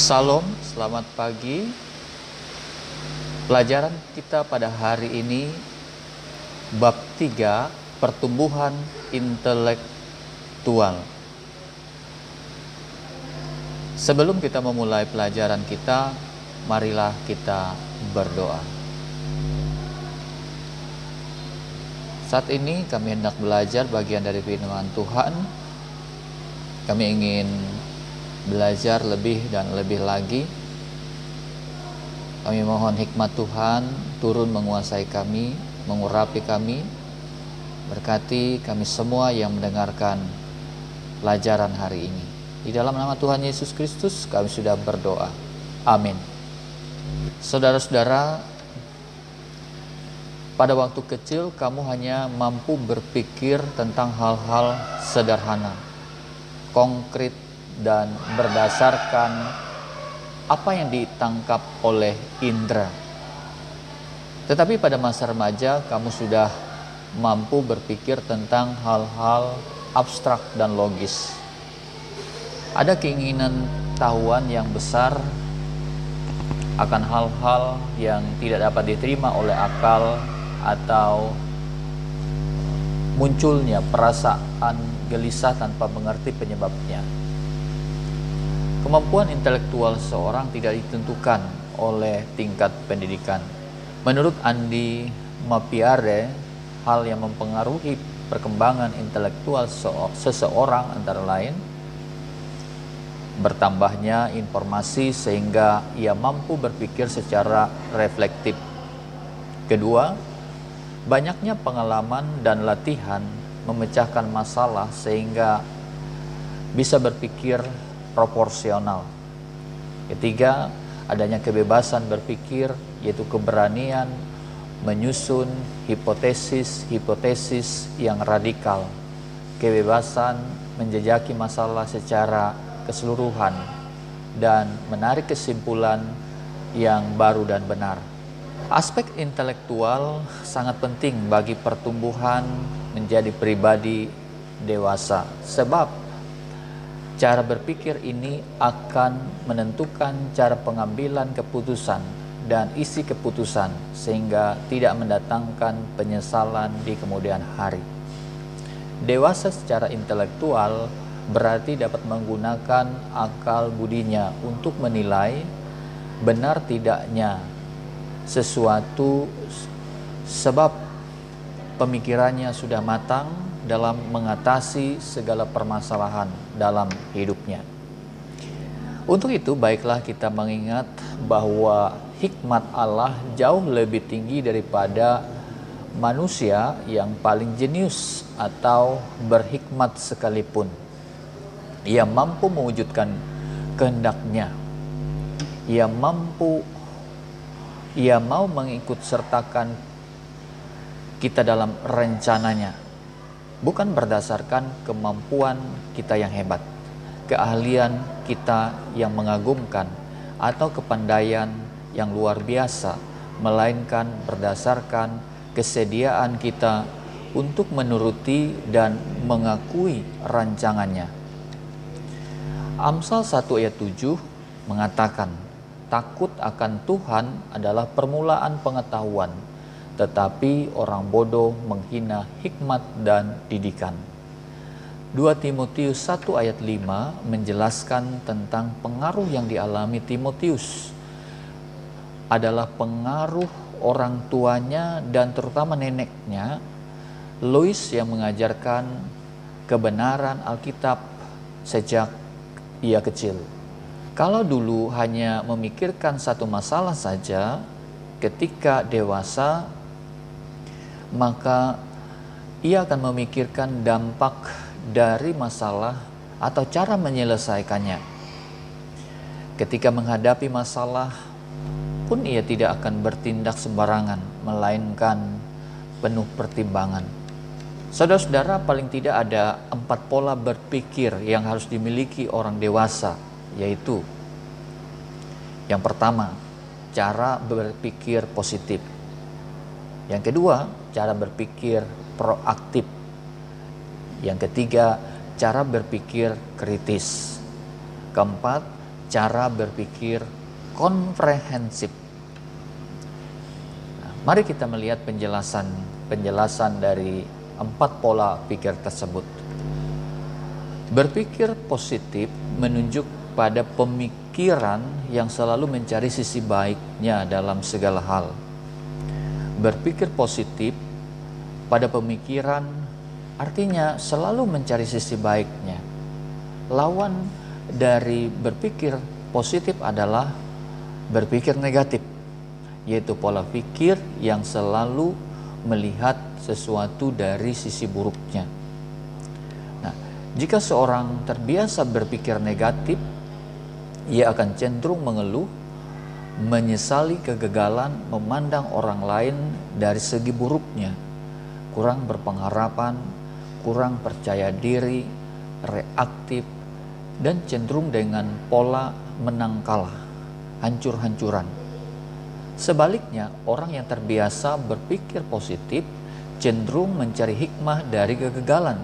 Salam, selamat pagi. Pelajaran kita pada hari ini bab 3, pertumbuhan intelektual. Sebelum kita memulai pelajaran kita, marilah kita berdoa. Saat ini kami hendak belajar bagian dari firman Tuhan. Kami ingin belajar lebih dan lebih lagi. Kami mohon hikmat Tuhan turun menguasai kami, mengurapi kami. Berkati kami semua yang mendengarkan pelajaran hari ini. Di dalam nama Tuhan Yesus Kristus kami sudah berdoa. Amin. Saudara-saudara, pada waktu kecil kamu hanya mampu berpikir tentang hal-hal sederhana, konkret, dan berdasarkan apa yang ditangkap oleh indera. Tetapi pada masa remaja kamu sudah mampu berpikir tentang hal-hal abstrak dan logis. Ada keinginan tahuan yang besar akan hal-hal yang tidak dapat diterima oleh akal, atau munculnya perasaan gelisah tanpa mengerti penyebabnya. Kemampuan intelektual seorang tidak ditentukan oleh tingkat pendidikan. Menurut Andy Mapiare, hal yang mempengaruhi perkembangan intelektual seseorang antara lain bertambahnya informasi sehingga ia mampu berpikir secara reflektif. Kedua, banyaknya pengalaman dan latihan memecahkan masalah sehingga bisa berpikir proporsional. Ketiga, adanya kebebasan berpikir, yaitu keberanian menyusun hipotesis-hipotesis yang radikal, kebebasan menjejaki masalah secara keseluruhan, dan menarik kesimpulan yang baru dan benar. Aspek intelektual sangat penting bagi pertumbuhan menjadi pribadi dewasa, sebab cara berpikir ini akan menentukan cara pengambilan keputusan dan isi keputusan sehingga tidak mendatangkan penyesalan di kemudian hari. Dewasa secara intelektual berarti dapat menggunakan akal budinya untuk menilai benar tidaknya sesuatu, sebab pemikirannya sudah matang dalam mengatasi segala permasalahan dalam hidupnya. Untuk itu, baiklah kita mengingat bahwa hikmat Allah jauh lebih tinggi daripada manusia yang paling jenius atau berhikmat sekalipun. Ia mampu mewujudkan kehendaknya. Ia mau mengikut sertakan kita dalam rencananya, bukan berdasarkan kemampuan kita yang hebat, keahlian kita yang mengagumkan, atau kepandaian yang luar biasa, melainkan berdasarkan kesediaan kita untuk menuruti dan mengakui rancangannya. Amsal 1 ayat 7 mengatakan, takut akan Tuhan adalah permulaan pengetahuan, tetapi orang bodoh menghina hikmat dan didikan. 2 Timotius 1 ayat 5 menjelaskan tentang pengaruh yang dialami Timotius adalah pengaruh orang tuanya dan terutama neneknya, Lois, yang mengajarkan kebenaran Alkitab sejak ia kecil. Kalau dulu hanya memikirkan satu masalah saja, ketika dewasa maka ia akan memikirkan dampak dari masalah atau cara menyelesaikannya. Ketika menghadapi masalah pun ia tidak akan bertindak sembarangan, melainkan penuh pertimbangan. Saudara-saudara, paling tidak ada 4 pola berpikir yang harus dimiliki orang dewasa, yaitu yang pertama, cara berpikir positif. Yang kedua, cara berpikir proaktif. Yang ketiga, cara berpikir kritis. Keempat, cara berpikir komprehensif. Nah, mari kita melihat penjelasan dari 4 pola pikir tersebut. Berpikir positif menunjuk pada pemikiran yang selalu mencari sisi baiknya dalam segala hal. Berpikir positif pada pemikiran artinya selalu mencari sisi baiknya. Lawan dari berpikir positif adalah berpikir negatif, yaitu pola pikir yang selalu melihat sesuatu dari sisi buruknya. Nah, jika seorang terbiasa berpikir negatif, ia akan cenderung mengeluh, menyesali kegagalan, memandang orang lain dari segi buruknya, kurang berpengharapan, kurang percaya diri, reaktif, dan cenderung dengan pola menang kalah, hancur-hancuran. Sebaliknya, orang yang terbiasa berpikir positif cenderung mencari hikmah dari kegagalan,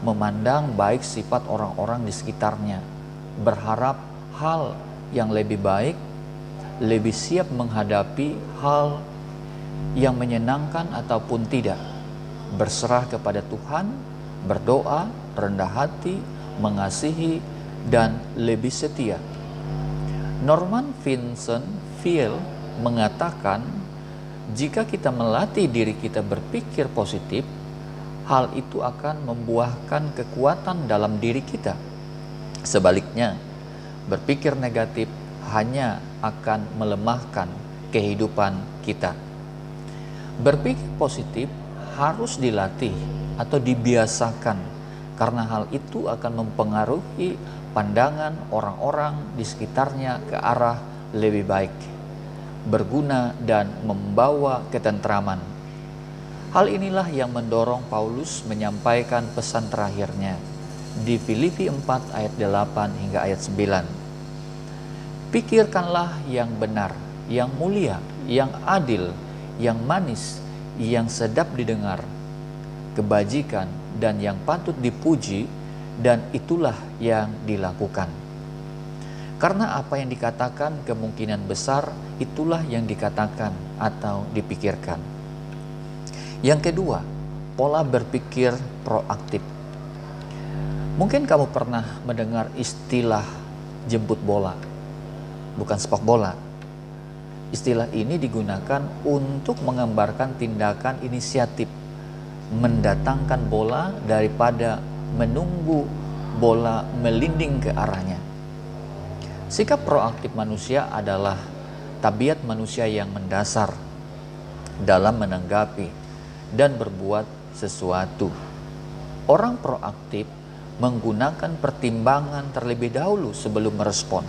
memandang baik sifat orang-orang di sekitarnya, berharap hal yang lebih baik, lebih siap menghadapi hal yang menyenangkan ataupun tidak, berserah kepada Tuhan, berdoa, rendah hati, mengasihi, dan lebih setia. Norman Vincent Peale mengatakan, jika kita melatih diri kita berpikir positif, hal itu akan membuahkan kekuatan dalam diri kita. Sebaliknya, berpikir negatif hanya akan melemahkan kehidupan kita. Berpikir positif harus dilatih atau dibiasakan, karena hal itu akan mempengaruhi pandangan orang-orang di sekitarnya ke arah lebih baik, berguna, dan membawa ketentraman. Hal inilah yang mendorong Paulus menyampaikan pesan terakhirnya di Filipi 4 ayat 8 hingga ayat 9. Pikirkanlah yang benar, yang mulia, yang adil, yang manis, yang sedap didengar, kebajikan, dan yang patut dipuji, dan itulah yang dilakukan. Karena apa yang dikatakan kemungkinan besar itulah yang dikatakan atau dipikirkan. Yang kedua, pola berpikir proaktif. Mungkin kamu pernah mendengar istilah jemput bola, bukan sepak bola. Istilah ini digunakan untuk menggambarkan tindakan inisiatif, mendatangkan bola daripada menunggu bola melinding ke arahnya. Sikap proaktif manusia adalah tabiat manusia yang mendasar dalam menanggapi dan berbuat sesuatu. Orang proaktif menggunakan pertimbangan terlebih dahulu sebelum merespon.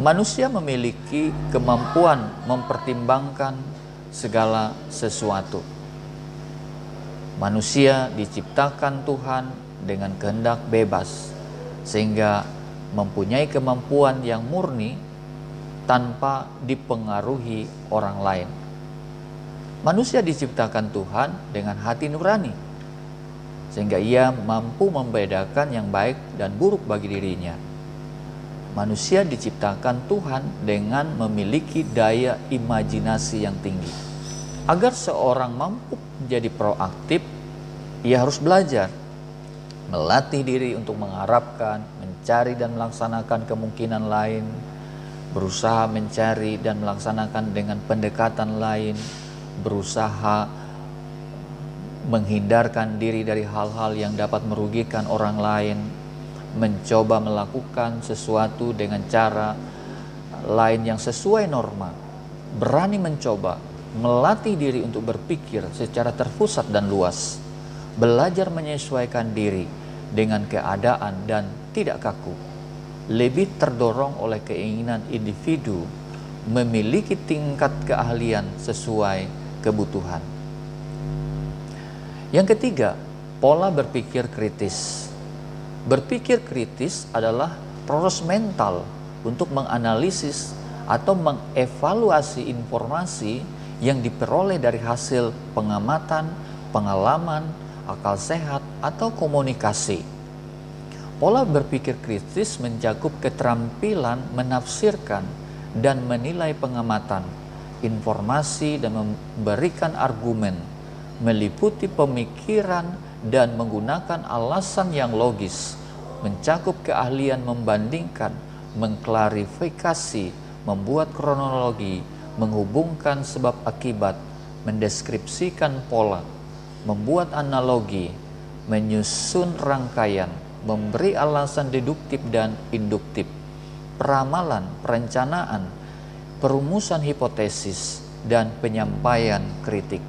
Manusia memiliki kemampuan mempertimbangkan segala sesuatu. Manusia diciptakan Tuhan dengan kehendak bebas, sehingga mempunyai kemampuan yang murni tanpa dipengaruhi orang lain. Manusia diciptakan Tuhan dengan hati nurani, sehingga ia mampu membedakan yang baik dan buruk bagi dirinya. Manusia diciptakan Tuhan dengan memiliki daya imajinasi yang tinggi. Agar seorang mampu menjadi proaktif, ia harus belajar, melatih diri untuk mengharapkan, mencari dan melaksanakan kemungkinan lain, berusaha mencari dan melaksanakan dengan pendekatan lain, berusaha menghindarkan diri dari hal-hal yang dapat merugikan orang lain, mencoba melakukan sesuatu dengan cara lain yang sesuai norma, berani mencoba, melatih diri untuk berpikir secara terpusat dan luas, belajar menyesuaikan diri dengan keadaan dan tidak kaku, lebih terdorong oleh keinginan individu, memiliki tingkat keahlian sesuai kebutuhan. Yang ketiga, pola berpikir kritis. Berpikir kritis adalah proses mental untuk menganalisis atau mengevaluasi informasi yang diperoleh dari hasil pengamatan, pengalaman, akal sehat, atau komunikasi. Pola berpikir kritis mencakup keterampilan menafsirkan dan menilai pengamatan, informasi dan memberikan argumen, meliputi pemikiran dan menggunakan alasan yang logis, mencakup keahlian membandingkan, mengklarifikasi, membuat kronologi, menghubungkan sebab akibat, mendeskripsikan pola, membuat analogi, menyusun rangkaian, memberi alasan deduktif dan induktif, peramalan, perencanaan, perumusan hipotesis, dan penyampaian kritik.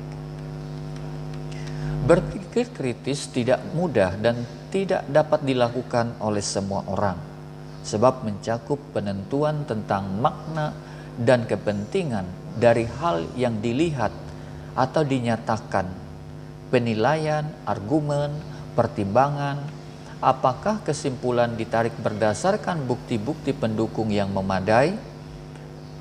Berpikir kritis tidak mudah dan tidak dapat dilakukan oleh semua orang, sebab mencakup penentuan tentang makna dan kepentingan dari hal yang dilihat atau dinyatakan, penilaian, argumen, pertimbangan, apakah kesimpulan ditarik berdasarkan bukti-bukti pendukung yang memadai?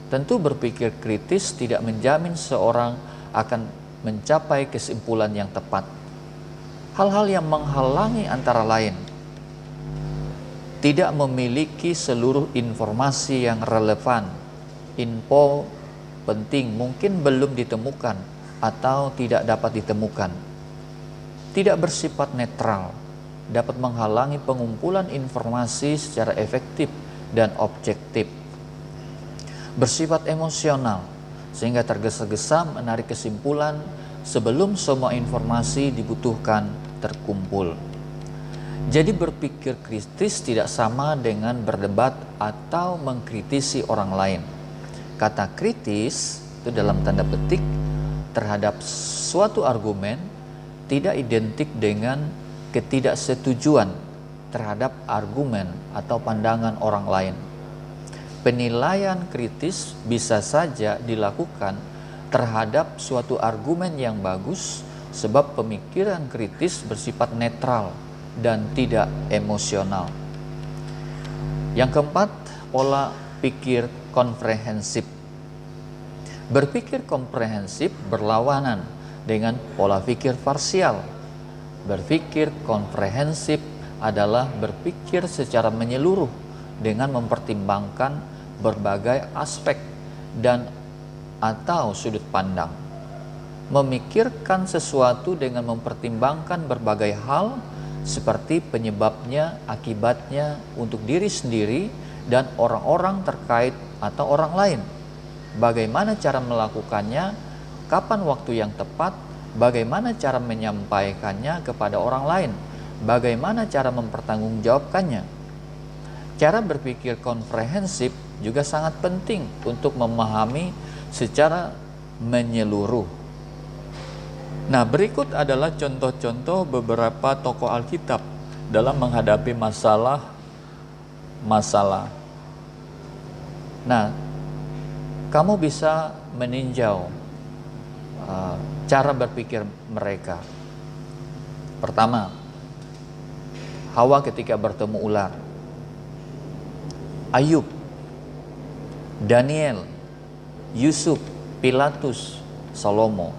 Tentu berpikir kritis tidak menjamin seorang akan mencapai kesimpulan yang tepat. Hal-hal yang menghalangi antara lain: tidak memiliki seluruh informasi yang relevan, info penting mungkin belum ditemukan atau tidak dapat ditemukan, tidak bersifat netral, dapat menghalangi pengumpulan informasi secara efektif dan objektif, bersifat emosional sehingga tergesa-gesa menarik kesimpulan sebelum semua informasi dibutuhkan terkumpul. Jadi berpikir kritis tidak sama dengan berdebat atau mengkritisi orang lain. Kata kritis itu dalam tanda petik terhadap suatu argumen tidak identik dengan ketidaksetujuan terhadap argumen atau pandangan orang lain. Penilaian kritis bisa saja dilakukan terhadap suatu argumen yang bagus, sebab pemikiran kritis bersifat netral dan tidak emosional. Yang keempat, pola pikir komprehensif. Berpikir komprehensif berlawanan dengan pola pikir parsial. Berpikir komprehensif adalah berpikir secara menyeluruh dengan mempertimbangkan berbagai aspek dan atau sudut pandang. Memikirkan sesuatu dengan mempertimbangkan berbagai hal seperti penyebabnya, akibatnya untuk diri sendiri dan orang-orang terkait atau orang lain. Bagaimana cara melakukannya, kapan waktu yang tepat, bagaimana cara menyampaikannya kepada orang lain, bagaimana cara mempertanggungjawabkannya. Cara berpikir komprehensif juga sangat penting untuk memahami secara menyeluruh. Nah, berikut adalah contoh-contoh beberapa tokoh Alkitab dalam menghadapi masalah. Nah, kamu bisa meninjau cara berpikir mereka. Pertama, Hawa ketika bertemu ular. Ayub, Daniel, Yusuf, Pilatus, Salomo.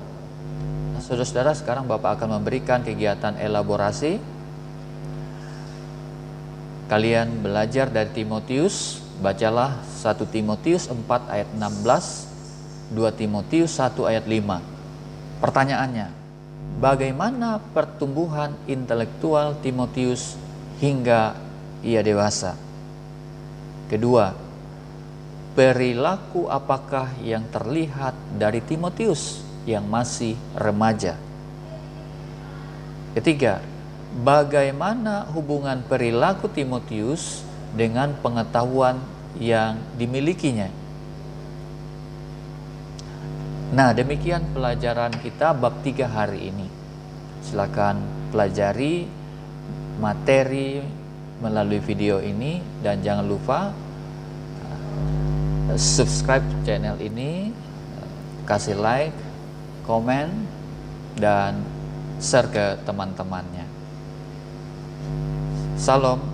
Nah, saudara-saudara, sekarang Bapak akan memberikan kegiatan elaborasi. Kalian belajar dari Timotius, bacalah 1 Timotius 4 ayat 16, 2 Timotius 1 ayat 5. Pertanyaannya, bagaimana pertumbuhan intelektual Timotius hingga ia dewasa? Kedua, perilaku apakah yang terlihat dari Timotius yang masih remaja? Ketiga, bagaimana hubungan perilaku Timotius dengan pengetahuan yang dimilikinya? Nah, demikian pelajaran kita bab 3 hari ini. Silakan pelajari materi melalui video ini dan jangan lupa subscribe channel ini, kasih like, komen, dan share ke teman-temannya. Salam.